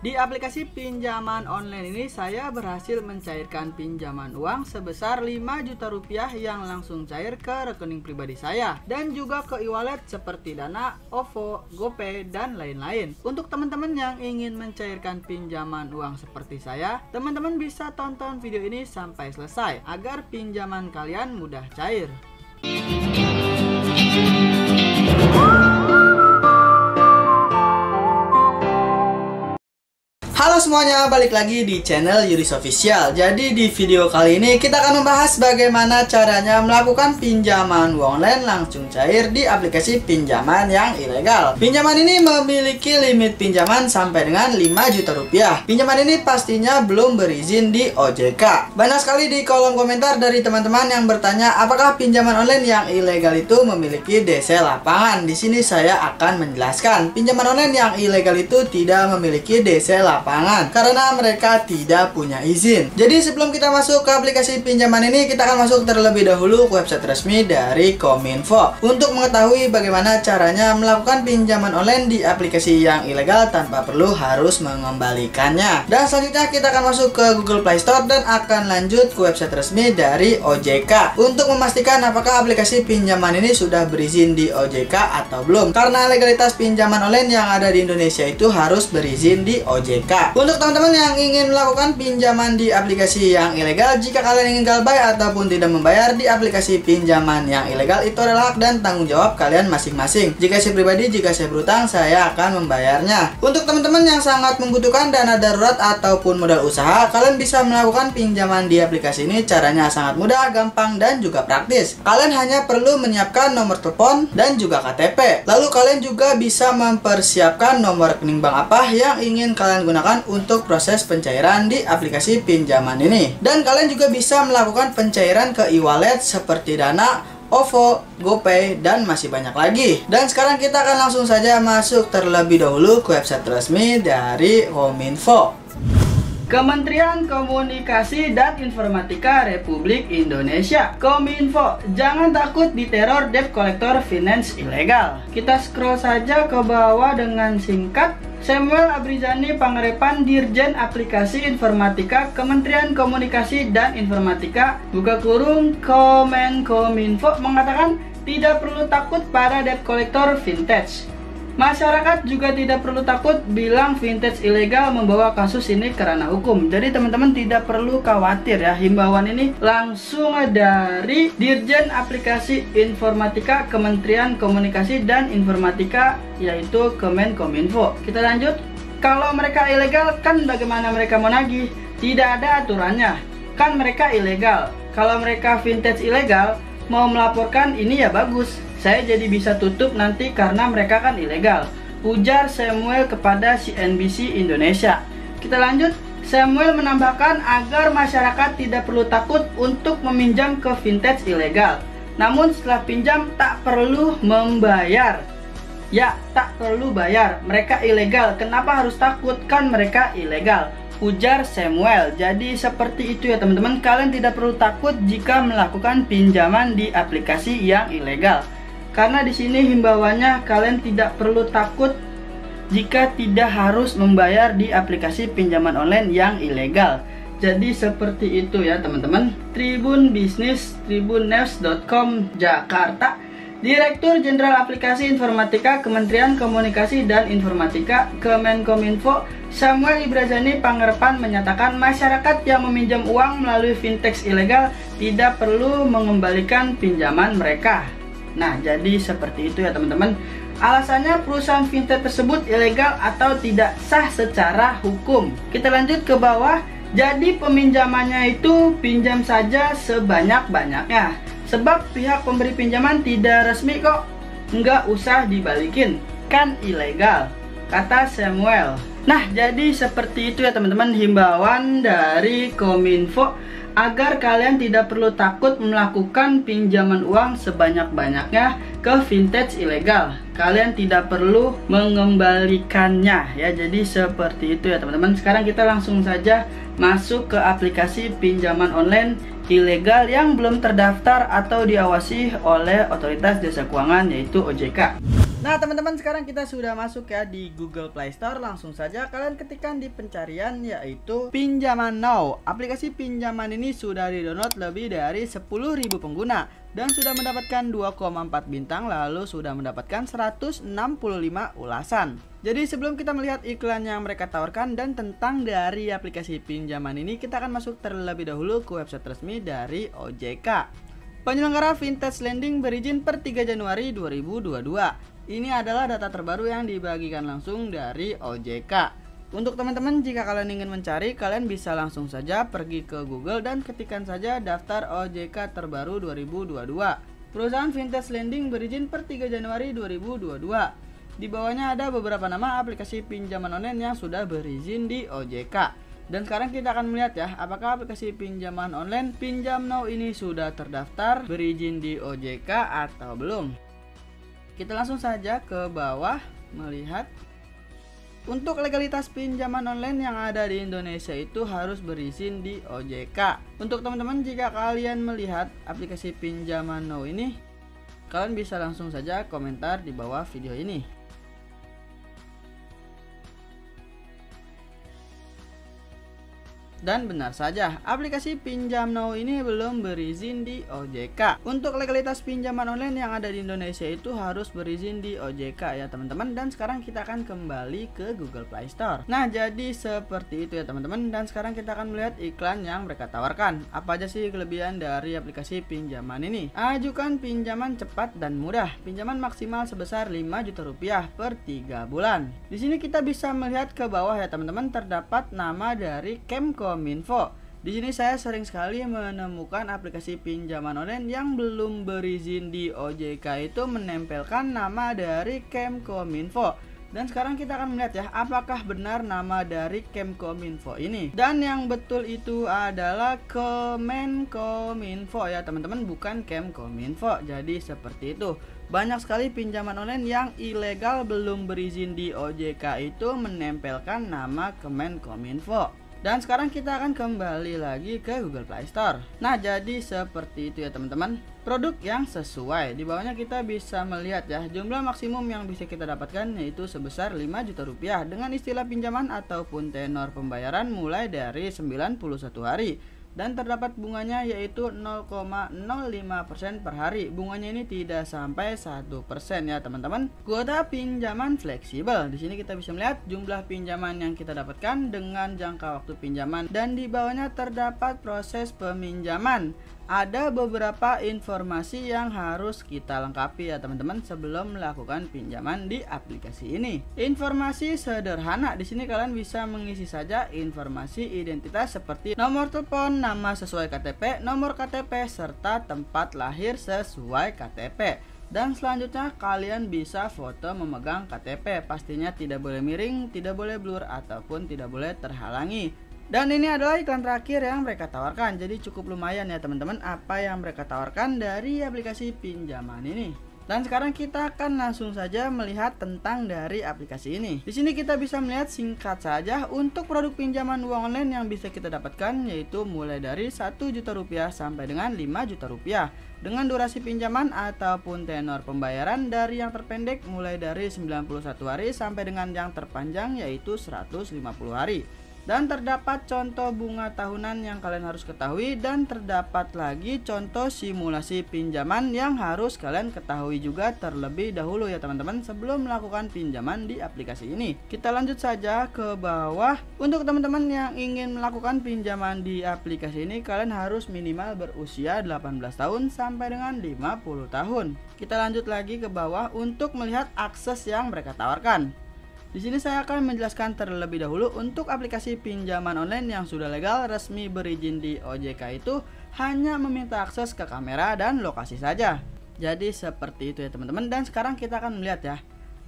Di aplikasi pinjaman online ini saya berhasil mencairkan pinjaman uang sebesar 5 juta rupiah yang langsung cair ke rekening pribadi saya dan juga ke e-wallet seperti Dana, OVO, GoPay, dan lain-lain. Untuk teman-teman yang ingin mencairkan pinjaman uang seperti saya, teman-teman bisa tonton video ini sampai selesai agar pinjaman kalian mudah cair. Halo semuanya, balik lagi di channel Yuris Official. Jadi di video kali ini kita akan membahas bagaimana caranya melakukan pinjaman uang online langsung cair di aplikasi pinjaman yang ilegal. Pinjaman ini memiliki limit pinjaman sampai dengan 5 juta rupiah. Pinjaman ini pastinya belum berizin di OJK. Banyak sekali di kolom komentar dari teman-teman yang bertanya apakah pinjaman online yang ilegal itu memiliki DC lapangan. Di sini saya akan menjelaskan. Pinjaman online yang ilegal itu tidak memiliki DC lapangan karena mereka tidak punya izin. Jadi sebelum kita masuk ke aplikasi pinjaman ini, kita akan masuk terlebih dahulu ke website resmi dari Kominfo untuk mengetahui bagaimana caranya melakukan pinjaman online di aplikasi yang ilegal tanpa perlu harus mengembalikannya. Dan selanjutnya kita akan masuk ke Google Play Store dan akan lanjut ke website resmi dari OJK untuk memastikan apakah aplikasi pinjaman ini sudah berizin di OJK atau belum. Karena legalitas pinjaman online yang ada di Indonesia itu harus berizin di OJK. Untuk teman-teman yang ingin melakukan pinjaman di aplikasi yang ilegal, jika kalian ingin galbay ataupun tidak membayar di aplikasi pinjaman yang ilegal, itu adalah hak dan tanggung jawab kalian masing-masing. Jika saya pribadi, jika saya berutang, saya akan membayarnya. Untuk teman-teman yang sangat membutuhkan dana darurat ataupun modal usaha, kalian bisa melakukan pinjaman di aplikasi ini. Caranya sangat mudah, gampang, dan juga praktis. Kalian hanya perlu menyiapkan nomor telepon dan juga KTP. Lalu kalian juga bisa mempersiapkan nomor rekening bank apa yang ingin kalian gunakan untuk proses pencairan di aplikasi pinjaman ini. Dan kalian juga bisa melakukan pencairan ke e-wallet seperti Dana, OVO, GoPay, dan masih banyak lagi. Dan sekarang kita akan langsung saja masuk terlebih dahulu ke website resmi dari Kominfo. Kementerian Komunikasi dan Informatika Republik Indonesia, Kominfo. Jangan takut diteror debt collector finance ilegal. Kita scroll saja ke bawah dengan singkat. Samuel Abrizani Pangarepan, Dirjen Aplikasi Informatika Kementerian Komunikasi dan Informatika buka kurung Kominfo mengatakan tidak perlu takut pada debt collector vintage. Masyarakat juga tidak perlu takut bilang vintage ilegal membawa kasus ini ke ranah hukum. Jadi teman-teman tidak perlu khawatir ya. Himbauan ini langsung dari Dirjen Aplikasi Informatika Kementerian Komunikasi dan Informatika, yaitu Kominfo. Kita lanjut. Kalau mereka ilegal, kan bagaimana mereka mau nagih? Tidak ada aturannya. Kan mereka ilegal. Kalau mereka vintage ilegal, mau melaporkan ini ya bagus. Saya jadi bisa tutup nanti karena mereka kan ilegal, ujar Samuel kepada CNBC Indonesia. Kita lanjut. Samuel menambahkan agar masyarakat tidak perlu takut untuk meminjam ke vintage ilegal. Namun setelah pinjam tak perlu membayar. Ya, tak perlu bayar. Mereka ilegal. Kenapa harus takut? Kan mereka ilegal, ujar Samuel. Jadi seperti itu ya teman-teman. Kalian tidak perlu takut jika melakukan pinjaman di aplikasi yang ilegal. Karena di sini himbauannya kalian tidak perlu takut jika tidak harus membayar di aplikasi pinjaman online yang ilegal. Jadi seperti itu ya teman-teman. Tribun Bisnis, tribunnews.com Jakarta. Direktur Jenderal Aplikasi Informatika Kementerian Komunikasi dan Informatika Kemenkominfo Samuel Abrizani Pangarepan menyatakan masyarakat yang meminjam uang melalui vintage ilegal tidak perlu mengembalikan pinjaman mereka. Nah, jadi seperti itu ya teman-teman. Alasannya perusahaan vintage tersebut ilegal atau tidak sah secara hukum. Kita lanjut ke bawah. Jadi peminjamannya itu pinjam saja sebanyak-banyaknya. Sebab pihak pemberi pinjaman tidak resmi kok. Nggak usah dibalikin. Kan ilegal, kata Samuel. Nah, jadi seperti itu ya teman-teman himbauan dari Kominfo agar kalian tidak perlu takut melakukan pinjaman uang sebanyak-banyaknya ke vintage ilegal. Kalian tidak perlu mengembalikannya ya. Jadi seperti itu ya teman-teman. Sekarang kita langsung saja masuk ke aplikasi pinjaman online ilegal yang belum terdaftar atau diawasi oleh Otoritas Jasa Keuangan, yaitu OJK. Nah teman-teman, sekarang kita sudah masuk ya di Google Play Store. Langsung saja kalian ketikkan di pencarian yaitu Pinjaman Now. Aplikasi pinjaman ini sudah di-download lebih dari 10.000 pengguna dan sudah mendapatkan 2,4 bintang, lalu sudah mendapatkan 165 ulasan. Jadi sebelum kita melihat iklan yang mereka tawarkan dan tentang dari aplikasi pinjaman ini, kita akan masuk terlebih dahulu ke website resmi dari OJK. Penyelenggara Vintage Lending berizin per 3 Januari 2022. Ini adalah data terbaru yang dibagikan langsung dari OJK. Untuk teman-teman, jika kalian ingin mencari, kalian bisa langsung saja pergi ke Google dan ketikkan saja daftar OJK terbaru 2022. Perusahaan Vintage Lending berizin per 3 Januari 2022. Di bawahnya ada beberapa nama aplikasi pinjaman online yang sudah berizin di OJK. Dan sekarang kita akan melihat ya, apakah aplikasi pinjaman online Pinjam Now ini sudah terdaftar berizin di OJK atau belum. Kita langsung saja ke bawah melihat. Untuk legalitas pinjaman online yang ada di Indonesia itu harus berizin di OJK. Untuk teman-teman, jika kalian melihat aplikasi Pinjaman Now ini, kalian bisa langsung saja komentar di bawah video ini. Dan benar saja, aplikasi Pinjam Now ini belum berizin di OJK. Untuk legalitas pinjaman online yang ada di Indonesia itu harus berizin di OJK ya teman-teman. Dan sekarang kita akan kembali ke Google Play Store. Nah, jadi seperti itu ya teman-teman. Dan sekarang kita akan melihat iklan yang mereka tawarkan. Apa aja sih kelebihan dari aplikasi pinjaman ini? Ajukan pinjaman cepat dan mudah. Pinjaman maksimal sebesar 5 juta rupiah per 3 bulan. Di sini kita bisa melihat ke bawah ya teman-teman, terdapat nama dari Kemkominfo. Di sini saya sering sekali menemukan aplikasi pinjaman online yang belum berizin di OJK itu menempelkan nama dari Kemkominfo. Dan sekarang kita akan melihat ya, apakah benar nama dari Kemkominfo ini. Dan yang betul itu adalah Kemenkominfo ya teman-teman, bukan Kemkominfo. Jadi seperti itu. Banyak sekali pinjaman online yang ilegal belum berizin di OJK itu menempelkan nama Kemenkominfo. Dan sekarang kita akan kembali lagi ke Google Play Store. Nah, jadi seperti itu ya teman-teman. Produk yang sesuai. Di bawahnya kita bisa melihat ya, jumlah maksimum yang bisa kita dapatkan yaitu sebesar 5 juta rupiah dengan istilah pinjaman ataupun tenor pembayaran mulai dari 91 hari. Dan terdapat bunganya yaitu 0,05% per hari. Bunganya ini tidak sampai 1% ya teman-teman. Kuota pinjaman fleksibel. Di sini kita bisa melihat jumlah pinjaman yang kita dapatkan dengan jangka waktu pinjaman, dan di bawahnya terdapat proses peminjaman. Ada beberapa informasi yang harus kita lengkapi ya teman-teman sebelum melakukan pinjaman di aplikasi ini. Informasi sederhana, di sini kalian bisa mengisi saja informasi identitas seperti nomor telepon, nama sesuai KTP, nomor KTP, serta tempat lahir sesuai KTP. Dan selanjutnya kalian bisa foto memegang KTP. Pastinya tidak boleh miring, tidak boleh blur, ataupun tidak boleh terhalangi. Dan ini adalah iklan terakhir yang mereka tawarkan. Jadi cukup lumayan ya teman-teman apa yang mereka tawarkan dari aplikasi pinjaman ini. Dan sekarang kita akan langsung saja melihat tentang dari aplikasi ini. Di sini kita bisa melihat singkat saja untuk produk pinjaman uang online yang bisa kita dapatkan yaitu mulai dari 1 juta rupiah sampai dengan 5 juta rupiah. Dengan durasi pinjaman ataupun tenor pembayaran dari yang terpendek mulai dari 91 hari sampai dengan yang terpanjang yaitu 150 hari. Dan terdapat contoh bunga tahunan yang kalian harus ketahui, dan terdapat lagi contoh simulasi pinjaman yang harus kalian ketahui juga terlebih dahulu ya teman-teman sebelum melakukan pinjaman di aplikasi ini. Kita lanjut saja ke bawah. Untuk teman-teman yang ingin melakukan pinjaman di aplikasi ini, kalian harus minimal berusia 18 tahun sampai dengan 50 tahun. Kita lanjut lagi ke bawah untuk melihat akses yang mereka tawarkan. Di sini saya akan menjelaskan terlebih dahulu untuk aplikasi pinjaman online yang sudah legal resmi berizin di OJK itu hanya meminta akses ke kamera dan lokasi saja. Jadi seperti itu ya teman-teman. Dan sekarang kita akan melihat ya,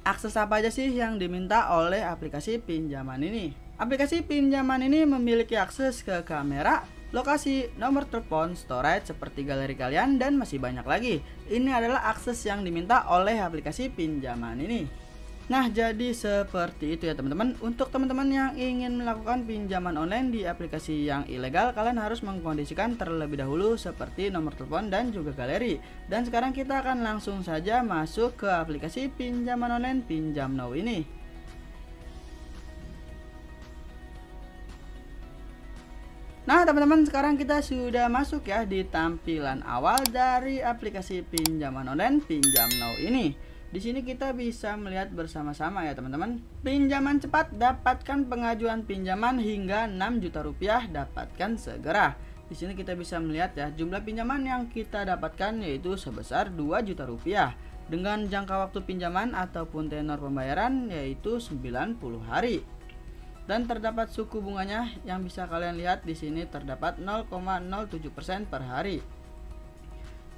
akses apa aja sih yang diminta oleh aplikasi pinjaman ini. Aplikasi pinjaman ini memiliki akses ke kamera, lokasi, nomor telepon, storage seperti galeri kalian, dan masih banyak lagi. Ini adalah akses yang diminta oleh aplikasi pinjaman ini. Nah, jadi seperti itu ya teman-teman. Untuk teman-teman yang ingin melakukan pinjaman online di aplikasi yang ilegal, kalian harus mengkondisikan terlebih dahulu seperti nomor telepon dan juga galeri. Dan sekarang kita akan langsung saja masuk ke aplikasi pinjaman online Pinjam Now ini. Nah teman-teman, sekarang kita sudah masuk ya di tampilan awal dari aplikasi pinjaman online Pinjam Now ini. Di sini kita bisa melihat bersama-sama ya teman-teman. Pinjaman cepat, dapatkan pengajuan pinjaman hingga 6 juta rupiah, dapatkan segera. Di sini kita bisa melihat ya jumlah pinjaman yang kita dapatkan yaitu sebesar 2 juta rupiah dengan jangka waktu pinjaman ataupun tenor pembayaran yaitu 90 hari. Dan terdapat suku bunganya yang bisa kalian lihat di sini terdapat 0,07% per hari.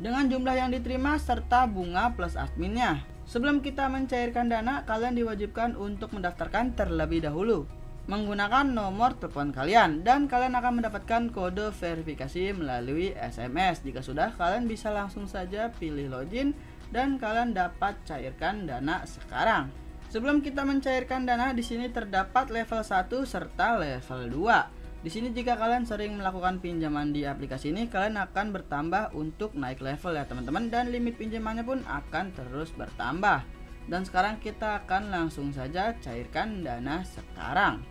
Dengan jumlah yang diterima serta bunga plus adminnya. Sebelum kita mencairkan dana, kalian diwajibkan untuk mendaftarkan terlebih dahulu menggunakan nomor telepon kalian, dan kalian akan mendapatkan kode verifikasi melalui SMS. Jika sudah, kalian bisa langsung saja pilih login dan kalian dapat cairkan dana sekarang. Sebelum kita mencairkan dana, di sini terdapat level 1 serta level 2. Di sini jika kalian sering melakukan pinjaman di aplikasi ini, kalian akan bertambah untuk naik level ya teman-teman, dan limit pinjamannya pun akan terus bertambah. Dan sekarang kita akan langsung saja cairkan dana sekarang.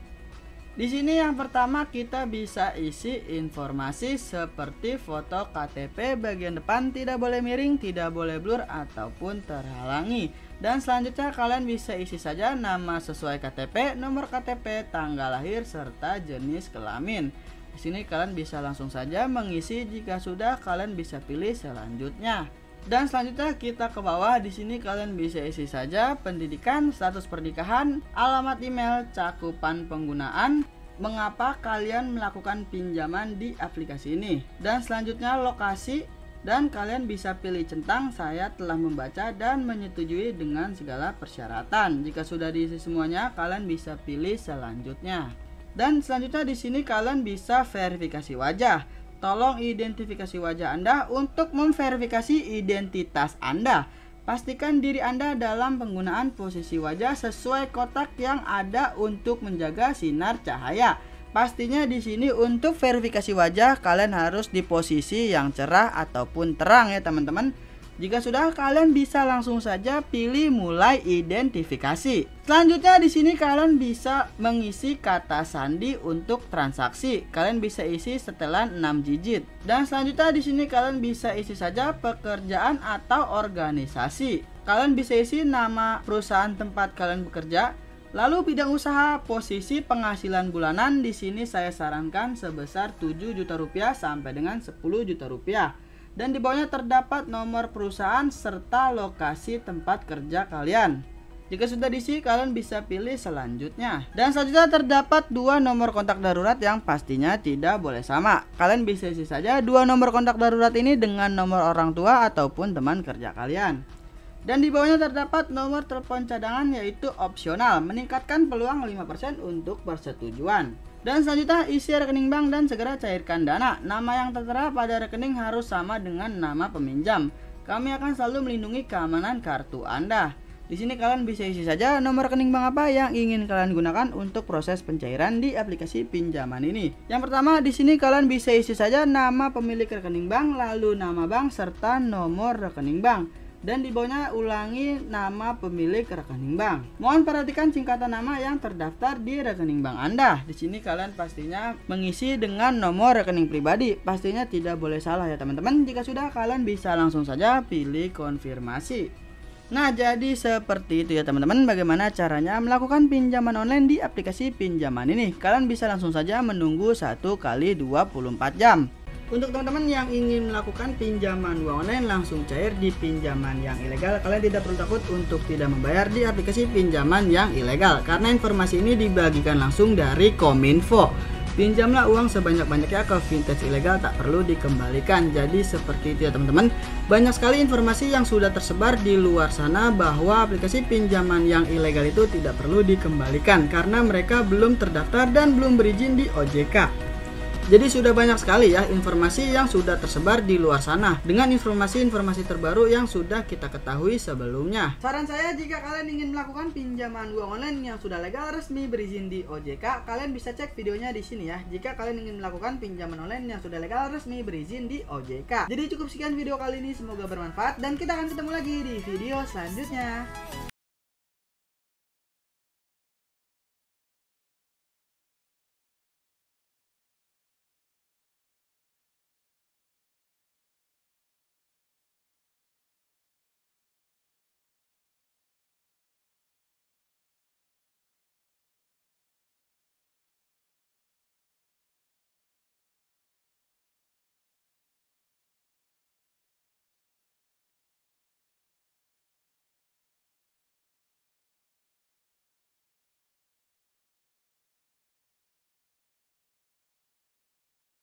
Di sini yang pertama kita bisa isi informasi seperti foto KTP bagian depan tidak boleh miring, tidak boleh blur ataupun terhalangi. Dan selanjutnya kalian bisa isi saja nama sesuai KTP, nomor KTP, tanggal lahir serta jenis kelamin. Di sini kalian bisa langsung saja mengisi, jika sudah kalian bisa pilih selanjutnya. Dan selanjutnya kita ke bawah, di sini kalian bisa isi saja pendidikan, status pernikahan, alamat email, cakupan penggunaan, mengapa kalian melakukan pinjaman di aplikasi ini, dan selanjutnya lokasi, dan kalian bisa pilih centang saya telah membaca dan menyetujui dengan segala persyaratan. Jika sudah diisi semuanya, kalian bisa pilih selanjutnya. Dan selanjutnya di sini kalian bisa verifikasi wajah. Tolong identifikasi wajah Anda untuk memverifikasi identitas Anda. Pastikan diri Anda dalam penggunaan posisi wajah sesuai kotak yang ada untuk menjaga sinar cahaya. Pastinya di sini untuk verifikasi wajah kalian harus di posisi yang cerah ataupun terang ya teman-teman. Jika sudah, kalian bisa langsung saja pilih mulai identifikasi. Selanjutnya di sini kalian bisa mengisi kata sandi untuk transaksi. Kalian bisa isi setelan 6 digit. Dan selanjutnya di sini kalian bisa isi saja pekerjaan atau organisasi. Kalian bisa isi nama perusahaan tempat kalian bekerja. Lalu bidang usaha, posisi penghasilan bulanan di sini saya sarankan sebesar 7 juta rupiah sampai dengan 10 juta rupiah. Dan di bawahnya terdapat nomor perusahaan serta lokasi tempat kerja kalian. Jika sudah diisi, kalian bisa pilih selanjutnya. Dan selanjutnya terdapat 2 nomor kontak darurat yang pastinya tidak boleh sama. Kalian bisa isi saja 2 nomor kontak darurat ini dengan nomor orang tua ataupun teman kerja kalian. Dan di bawahnya terdapat nomor telepon cadangan yaitu opsional, meningkatkan peluang 5% untuk persetujuan. Dan selanjutnya isi rekening bank dan segera cairkan dana. Nama yang tertera pada rekening harus sama dengan nama peminjam. Kami akan selalu melindungi keamanan kartu Anda. Di sini kalian bisa isi saja nomor rekening bank apa yang ingin kalian gunakan untuk proses pencairan di aplikasi pinjaman ini. Yang pertama di sini kalian bisa isi saja nama pemilik rekening bank, lalu nama bank serta nomor rekening bank. Dan di bawahnya ulangi nama pemilik rekening bank. Mohon perhatikan singkatan nama yang terdaftar di rekening bank Anda. Di sini kalian pastinya mengisi dengan nomor rekening pribadi. Pastinya tidak boleh salah ya teman-teman. Jika sudah, kalian bisa langsung saja pilih konfirmasi. Nah, jadi seperti itu ya teman-teman, bagaimana caranya melakukan pinjaman online di aplikasi pinjaman ini. Kalian bisa langsung saja menunggu 1 kali 24 jam. Untuk teman-teman yang ingin melakukan pinjaman uang online langsung cair di pinjaman yang ilegal, kalian tidak perlu takut untuk tidak membayar di aplikasi pinjaman yang ilegal, karena informasi ini dibagikan langsung dari Kominfo. Pinjamlah uang sebanyak-banyaknya ke vintage ilegal, tak perlu dikembalikan. Jadi seperti itu ya teman-teman. Banyak sekali informasi yang sudah tersebar di luar sana bahwa aplikasi pinjaman yang ilegal itu tidak perlu dikembalikan karena mereka belum terdaftar dan belum berizin di OJK. Jadi sudah banyak sekali ya informasi yang sudah tersebar di luar sana dengan informasi-informasi terbaru yang sudah kita ketahui sebelumnya. Saran saya, jika kalian ingin melakukan pinjaman uang online yang sudah legal, resmi, berizin di OJK, kalian bisa cek videonya di sini ya. Jika kalian ingin melakukan pinjaman online yang sudah legal, resmi, berizin di OJK. Jadi cukup sekian video kali ini, semoga bermanfaat dan kita akan ketemu lagi di video selanjutnya.